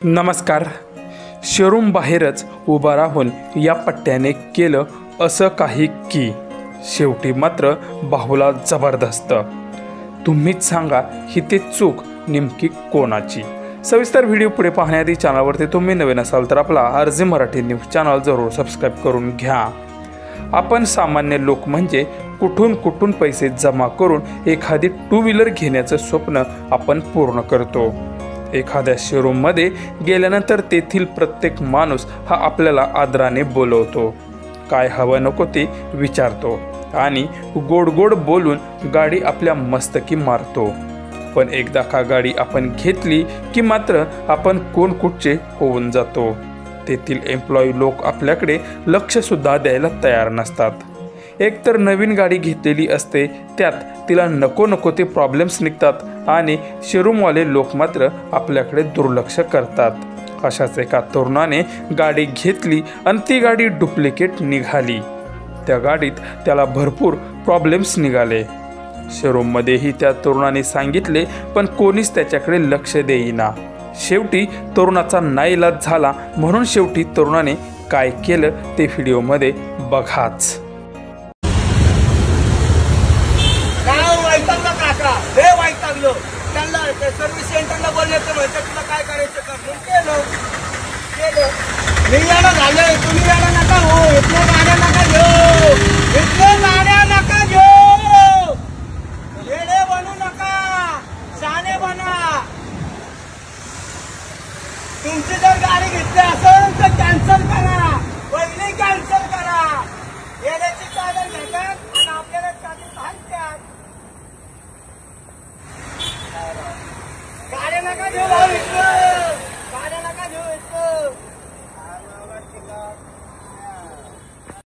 नमस्कार. शोरूम बाहेरच उभा राहून या पट्ट्याने केलं असं काही की शेवटी मात्र बाहुला जबरदस्त. तुम्हीच सांगा ही ते चूक नेमकी कोणाची. सविस्तर व्हिडिओ पुढे पाहण्याआधी चॅनलवरती तुम्ही नवीन असाल तर आपला आरजे मराठी न्यूज चॅनल जरूर सबस्क्राईब करून घ्या. आपण सामान्य लोक म्हणजे कुठून कुठून पैसे जमा करून एखादी टू व्हीलर घेण्याचं स्वप्न आपण पूर्ण करतो. एखाद्या शोरूममध्ये गेल्यानंतर तेथील प्रत्येक माणूस हा आपल्याला आदराने बोलवतो, काय हवं नको ते विचारतो आणि गोड गोड बोलून गाडी आपल्या मस्तकी मारतो. पण एकदा का गाडी आपण घेतली की मात्र आपण कोण कुठचे होऊन जातो. तेथील एम्प्लॉई लोक आपल्याकडे लक्षसुद्धा द्यायला तयार नसतात. एकतर नवीन गाडी घेतलेली असते, त्यात तिला नको नको ते प्रॉब्लेम्स निघतात आणि शोरूमवाले लोक मात्र आपल्याकडे दुर्लक्ष करतात. अशाच एका तरुणाने गाडी घेतली आणि ती गाडी डुप्लिकेट निघाली. त्या गाडीत त्याला भरपूर प्रॉब्लेम्स निघाले. शोरूममध्येही त्या तरुणाने सांगितले पण कोणीच त्याच्याकडे लक्ष देईना. शेवटी तरुणाचा नाईलाज झाला म्हणून शेवटी तरुणाने काय केलं ते व्हिडिओमध्ये बघाच. त्यांना सर्व्हिस सेंटरला बोलण्याचं म्हणजे तुला काय करायचं का केलं. मी याला झालंय, तुम्ही याला नका हो, इथल्या गाड्या नका घेऊ, इथल्या गाड्या नका घेऊ, येडे बनू नका, शहाणे बना. तुमची जर गाडी घेतली असेल तर कॅन्सल करा, पहिली कॅन्सल करा. येण्याची चादर घेतात आणि आपल्याला चादर घालतात. गाड्या नका घेऊ, गाड्या नका घेऊ.